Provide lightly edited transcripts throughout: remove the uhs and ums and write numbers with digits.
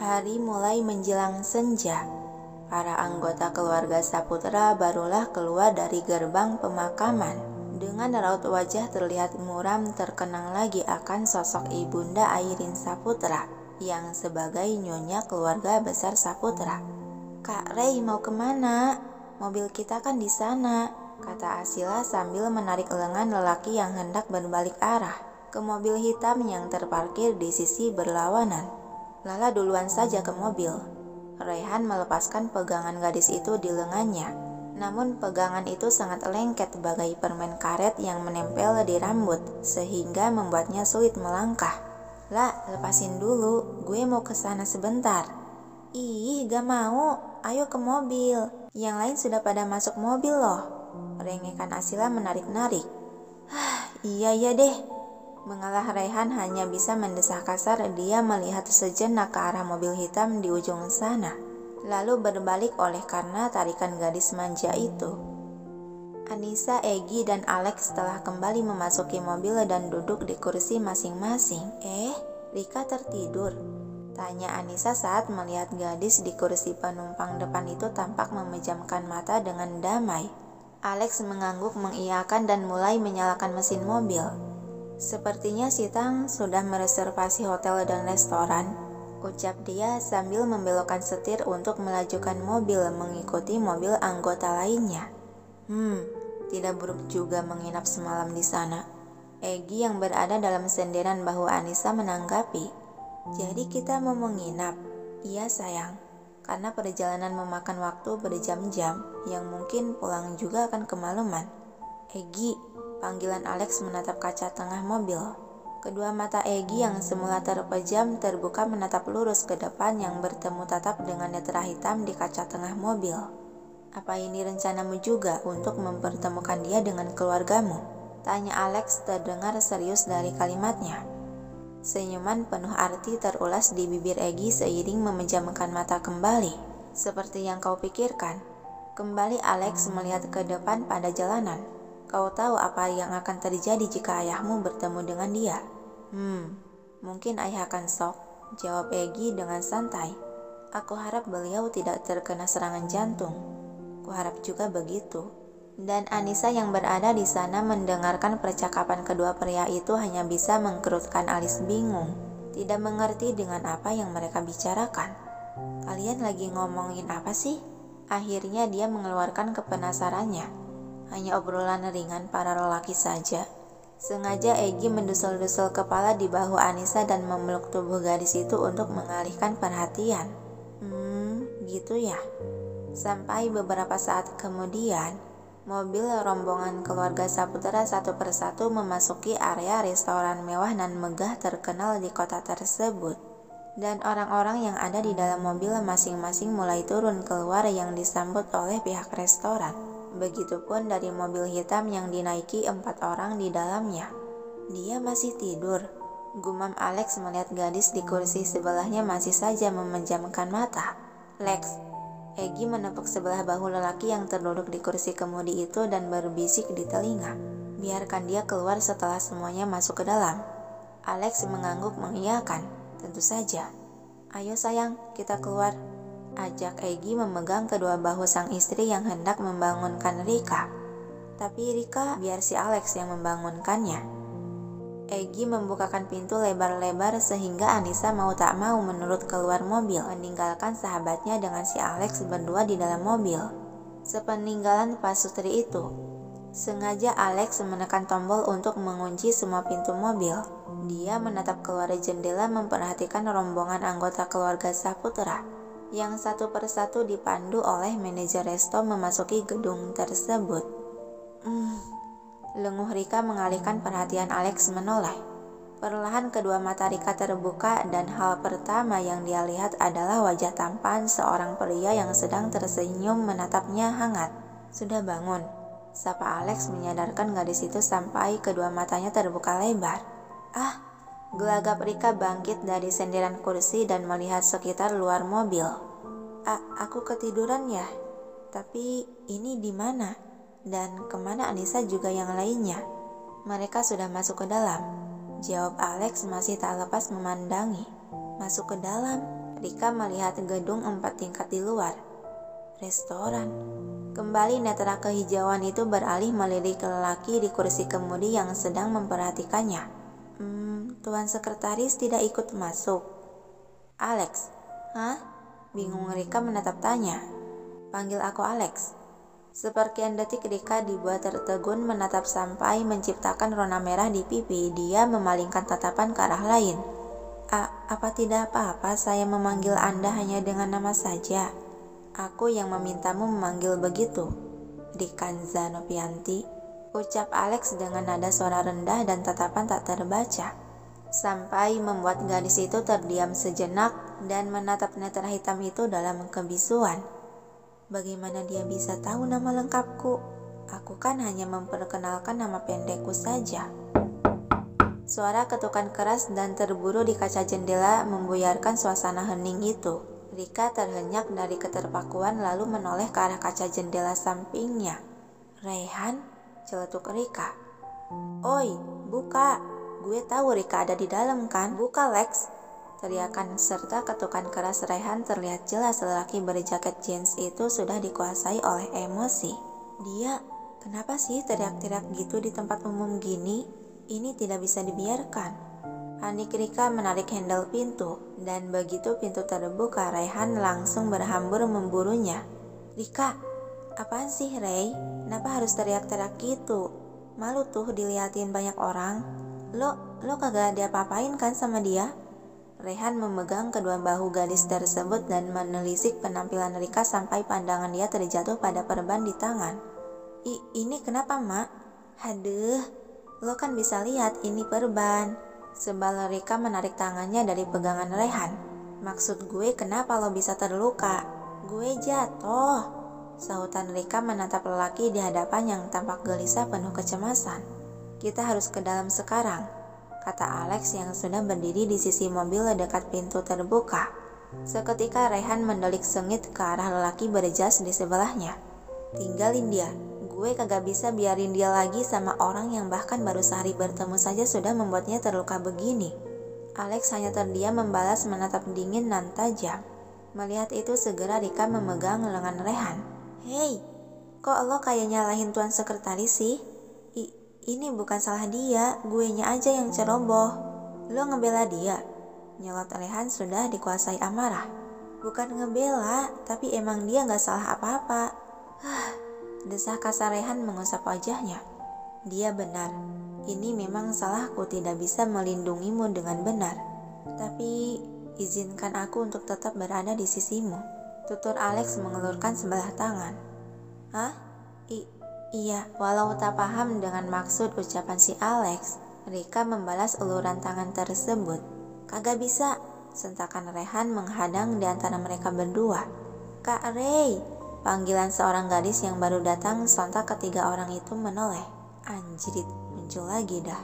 Hari mulai menjelang senja. Para anggota keluarga Saputra barulah keluar dari gerbang pemakaman. Dengan raut wajah terlihat muram, terkenang lagi akan sosok Ibunda Airin Saputra yang sebagai nyonya keluarga besar Saputra. "Kak Rey mau kemana? Mobil kita kan di sana," kata Asila sambil menarik lengan lelaki yang hendak berbalik arah ke mobil hitam yang terparkir di sisi berlawanan. "Lala duluan saja ke mobil." Raihan melepaskan pegangan gadis itu di lengannya. Namun pegangan itu sangat lengket bagai permen karet yang menempel di rambut, sehingga membuatnya sulit melangkah. "Lah, lepasin dulu, gue mau ke sana sebentar." "Ih, gak mau, ayo ke mobil. Yang lain sudah pada masuk mobil loh," rengekan Asila menarik-narik. Iya deh." Mengalah Raihan hanya bisa mendesah kasar. Dia melihat sejenak ke arah mobil hitam di ujung sana, lalu berbalik oleh karena tarikan gadis manja itu. Anissa, Egy, dan Alex telah kembali memasuki mobil dan duduk di kursi masing-masing. Rika tertidur?" tanya Anissa saat melihat gadis di kursi penumpang depan itu tampak memejamkan mata dengan damai. Alex mengangguk mengiyakan dan mulai menyalakan mesin mobil. "Sepertinya si Tang sudah mereservasi hotel dan restoran," ucap dia sambil membelokkan setir untuk melajukan mobil mengikuti mobil anggota lainnya. Tidak buruk juga menginap semalam di sana." Egy yang berada dalam senderan bahu Anissa menanggapi. "Jadi kita mau menginap?" "Iya sayang, karena perjalanan memakan waktu berjam-jam yang mungkin pulang juga akan kemalaman." "Egy," panggilan Alex menatap kaca tengah mobil. Kedua mata Egy yang semula terpejam terbuka menatap lurus ke depan yang bertemu tatap dengan netra hitam di kaca tengah mobil. "Apa ini rencanamu juga untuk mempertemukan dia dengan keluargamu?" tanya Alex terdengar serius dari kalimatnya. Senyuman penuh arti terulas di bibir Egy seiring memejamkan mata kembali. "Seperti yang kau pikirkan." Kembali Alex melihat ke depan pada jalanan. "Kau tahu apa yang akan terjadi jika ayahmu bertemu dengan dia?" Mungkin ayah akan shock," jawab Egy dengan santai. "Aku harap beliau tidak terkena serangan jantung." "Kuharap juga begitu." Dan Anissa yang berada di sana mendengarkan percakapan kedua pria itu hanya bisa mengkerutkan alis bingung, tidak mengerti dengan apa yang mereka bicarakan. "Kalian lagi ngomongin apa sih?" Akhirnya dia mengeluarkan kepenasarannya. "Hanya obrolan ringan para lelaki saja." Sengaja Egy mendusel-dusel kepala di bahu Anissa dan memeluk tubuh gadis itu untuk mengalihkan perhatian. Gitu ya." Sampai beberapa saat kemudian, mobil rombongan keluarga Saputra satu persatu memasuki area restoran mewah dan megah terkenal di kota tersebut. Dan orang-orang yang ada di dalam mobil masing-masing mulai turun keluar yang disambut oleh pihak restoran. Begitupun dari mobil hitam yang dinaiki 4 orang di dalamnya. "Dia masih tidur," gumam Alex melihat gadis di kursi sebelahnya masih saja memejamkan mata. "Lex," Egy menepuk sebelah bahu lelaki yang terduduk di kursi kemudi itu dan berbisik di telinga. "Biarkan dia keluar setelah semuanya masuk ke dalam." Alex mengangguk mengiyakan. "Tentu saja." "Ayo sayang, kita keluar," ajak Egy memegang kedua bahu sang istri yang hendak membangunkan Rika. "Tapi Rika, biar si Alex yang membangunkannya." Egy membukakan pintu lebar-lebar sehingga Anissa mau tak mau menurut keluar mobil, meninggalkan sahabatnya dengan si Alex berdua di dalam mobil. Sepeninggalan pasutri itu, sengaja Alex menekan tombol untuk mengunci semua pintu mobil. Dia menatap keluar jendela memperhatikan rombongan anggota keluarga Saputra yang satu persatu dipandu oleh manajer resto memasuki gedung tersebut. Lenguh Rika mengalihkan perhatian Alex menoleh. Perlahan kedua mata Rika terbuka dan hal pertama yang dia lihat adalah wajah tampan seorang pria yang sedang tersenyum menatapnya hangat. "Sudah bangun?" sapa Alex menyadarkan gadis itu sampai kedua matanya terbuka lebar. Gelagap Rika bangkit dari senderan kursi dan melihat sekitar luar mobil. Aku ketiduran ya? Tapi ini di mana? Dan kemana Anissa juga yang lainnya?" "Mereka sudah masuk ke dalam," jawab Alex masih tak lepas memandangi. "Masuk ke dalam?" Rika melihat gedung 4 tingkat di luar. Restoran. Kembali netra kehijauan itu beralih melirik lelaki di kursi kemudi yang sedang memperhatikannya. Tuan sekretaris tidak ikut masuk. Alex. Hah? Bingung Rika menatap tanya. Panggil aku Alex. Seperkian detik Rika dibuat tertegun menatap sampai menciptakan rona merah di pipi. Dia memalingkan tatapan ke arah lain. Apa tidak apa-apa saya memanggil Anda hanya dengan nama saja? Aku yang memintamu memanggil begitu. Rikanza Novianti, ucap Alex dengan nada suara rendah dan tatapan tak terbaca. Sampai membuat gadis itu terdiam sejenak dan menatap netra hitam itu dalam kebisuan. Bagaimana dia bisa tahu nama lengkapku? Aku kan hanya memperkenalkan nama pendekku saja. Suara ketukan keras dan terburu di kaca jendela membuyarkan suasana hening itu. Rika terhenyak dari keterpakuan lalu menoleh ke arah kaca jendela sampingnya. Raihan, celetuk Rika. Oi, buka. Gue tahu Rika ada di dalam kan? Buka Lex. Teriakan serta ketukan keras Raihan terlihat jelas lelaki berjaket jeans itu sudah dikuasai oleh emosi. Dia, kenapa sih teriak-teriak gitu di tempat umum gini? Ini tidak bisa dibiarkan. Panik Rika menarik handle pintu, dan begitu pintu terbuka, Raihan langsung berhambur memburunya. Rika, apaan sih Ray? Kenapa harus teriak-teriak gitu? Malu tuh diliatin banyak orang. Lo kagak diapa-apain kan sama dia? Raihan memegang kedua bahu gadis tersebut dan menelisik penampilan Rika sampai pandangan dia terjatuh pada perban di tangan. Ini kenapa, Mak? Haduh, lo kan bisa lihat ini perban. Sebal Rika menarik tangannya dari pegangan Raihan. Maksud gue kenapa lo bisa terluka? Gue jatuh. Sahutan Rika menatap lelaki di hadapan yang tampak gelisah penuh kecemasan. Kita harus ke dalam sekarang, kata Alex yang sudah berdiri di sisi mobil dekat pintu terbuka. Seketika Raihan mendelik sengit ke arah lelaki berjas di sebelahnya. Tinggalin dia, gue kagak bisa biarin dia lagi sama orang yang bahkan baru sehari bertemu saja sudah membuatnya terluka begini. Alex hanya terdiam membalas menatap dingin dan tajam. Melihat itu segera Rika memegang lengan Raihan. Hei, kok lo kayak nyalahin tuan sekretaris sih? Ini bukan salah dia, guenya aja yang ceroboh. Lo ngebela dia? Nyolot Raihan sudah dikuasai amarah. Bukan ngebela, tapi emang dia gak salah apa-apa. Desah kasar Raihan mengusap wajahnya. Dia benar, ini memang salahku tidak bisa melindungimu dengan benar. Tapi izinkan aku untuk tetap berada di sisimu. Tutur Alex mengelurkan sebelah tangan. Hah? Iya, walau tak paham dengan maksud ucapan si Alex, Rika membalas uluran tangan tersebut. Kagak bisa, sentakan Raihan menghadang di antara mereka berdua. Kak Ray, panggilan seorang gadis yang baru datang sontak ketiga orang itu menoleh. Anjrit, muncul lagi dah.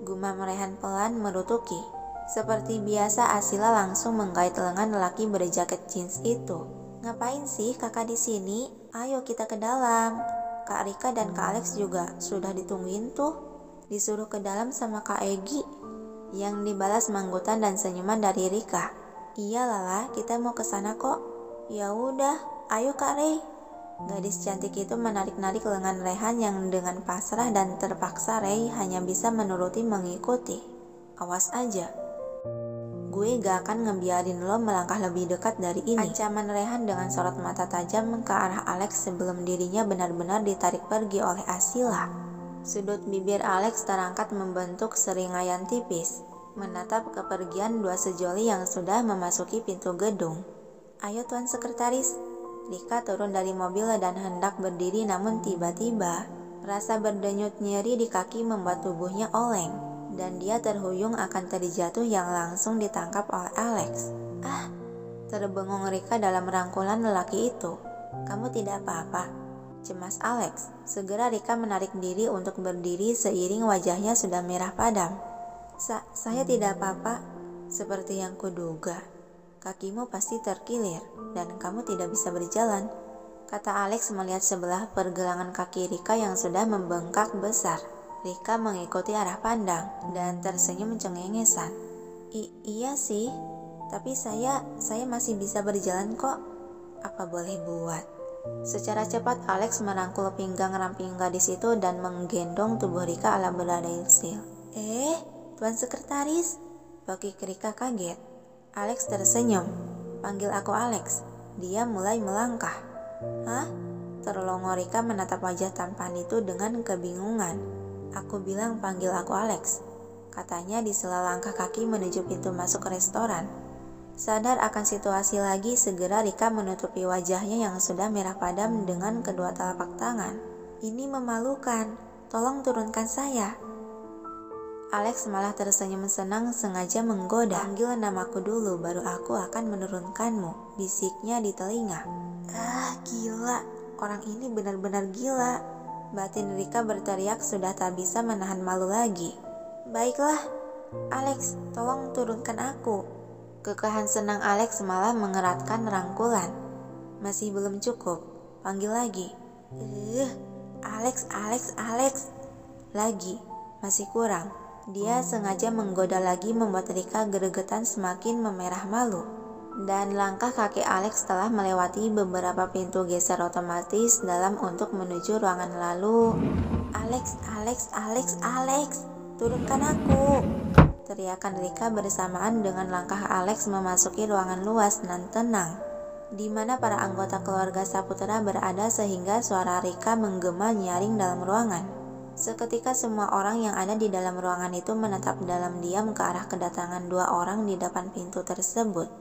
Gumam Raihan pelan merutuki. Seperti biasa Asila langsung menggait lengan lelaki berjaket jeans itu. Ngapain sih kakak di sini? Ayo kita ke dalam. Kak Rika dan Kak Alex juga sudah ditungguin tuh. Disuruh ke dalam sama Kak Egi. Yang dibalas manggutan dan senyuman dari Rika. Iya Lala, kita mau ke sana kok. Ya udah, ayo Kak Ray. Gadis cantik itu menarik-narik lengan Raihan yang dengan pasrah dan terpaksa Ray hanya bisa menuruti mengikuti. Awas aja. Gue gak akan ngebiarin lo melangkah lebih dekat dari ini. Ancaman Raihan dengan sorot mata tajam ke arah Alex sebelum dirinya benar-benar ditarik pergi oleh Asila. Sudut bibir Alex terangkat membentuk seringaian tipis, menatap kepergian dua sejoli yang sudah memasuki pintu gedung. Ayo tuan sekretaris. Rika turun dari mobil dan hendak berdiri namun tiba-tiba rasa berdenyut nyeri di kaki membuat tubuhnya oleng. Dan dia terhuyung akan terjatuh yang langsung ditangkap oleh Alex. Terbengung Rika dalam rangkulan lelaki itu. Kamu tidak apa-apa? Cemas Alex. Segera Rika menarik diri untuk berdiri seiring wajahnya sudah merah padam. Saya tidak apa-apa. Seperti yang kuduga. Kakimu pasti terkilir dan kamu tidak bisa berjalan, kata Alex melihat sebelah pergelangan kaki Rika yang sudah membengkak besar. Rika mengikuti arah pandang dan tersenyum cengengesan. Iya sih, Tapi saya masih bisa berjalan kok. Apa boleh buat? Secara cepat Alex merangkul pinggang ramping gadis itu dan menggendong tubuh Rika ala berhasil. Tuan Sekretaris, bagi Rika kaget. Alex tersenyum. Panggil aku Alex. Dia mulai melangkah. Hah? Terlongo Rika menatap wajah tampan itu dengan kebingungan. Aku bilang panggil aku Alex, katanya di sela langkah kaki menuju pintu masuk restoran. Sadar akan situasi lagi, segera Rika menutupi wajahnya yang sudah merah padam dengan kedua telapak tangan. Ini memalukan, tolong turunkan saya. Alex malah tersenyum senang, sengaja menggoda. Panggil namaku dulu, baru aku akan menurunkanmu, bisiknya di telinga. Gila, orang ini benar-benar gila. Batin Rika berteriak sudah tak bisa menahan malu lagi. Baiklah, Alex, tolong turunkan aku. Kekeh senang Alex malah mengeratkan rangkulan. Masih belum cukup, panggil lagi. Alex. Lagi, masih kurang. Dia sengaja menggoda lagi, membuat Rika gregetan semakin memerah malu. Dan langkah kaki Alex telah melewati beberapa pintu geser otomatis dalam untuk menuju ruangan lalu. Alex, turunkan aku. Teriakan Rika bersamaan dengan langkah Alex memasuki ruangan luas dan tenang, di mana para anggota keluarga Saputra berada sehingga suara Rika menggema nyaring dalam ruangan. Seketika semua orang yang ada di dalam ruangan itu menatap dalam diam ke arah kedatangan dua orang di depan pintu tersebut.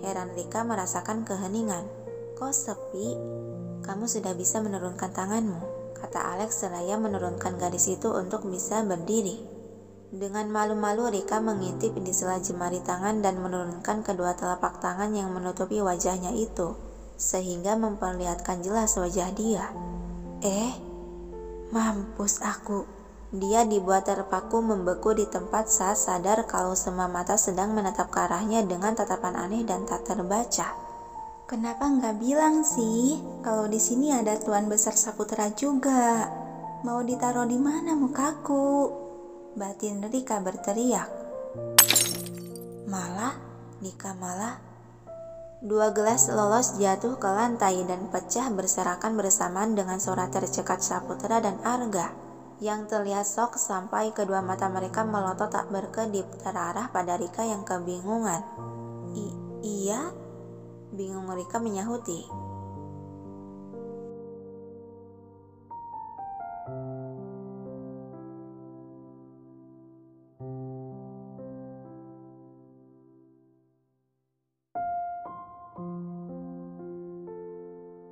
Heran Rika merasakan keheningan. Kok sepi? Kamu sudah bisa menurunkan tanganmu, kata Alex seraya menurunkan gadis itu untuk bisa berdiri. Dengan malu-malu Rika mengintip di sela jemari tangan dan menurunkan kedua telapak tangan yang menutupi wajahnya itu, sehingga memperlihatkan jelas wajah dia. Mampus aku. Dia dibuat terpaku membeku di tempat saat sadar kalau semua mata sedang menatap ke arahnya dengan tatapan aneh dan tak terbaca. Kenapa nggak bilang sih kalau di sini ada Tuan Besar Saputra juga? Mau ditaruh di mana mukaku? Batin Rika berteriak. Malah dua gelas lolos jatuh ke lantai dan pecah berserakan bersamaan dengan suara tercekat Saputra dan Arga yang terlihat shock sampai kedua mata mereka melotot tak berkedip terarah pada Rika yang kebingungan. Iya? Bingung Rika menyahuti.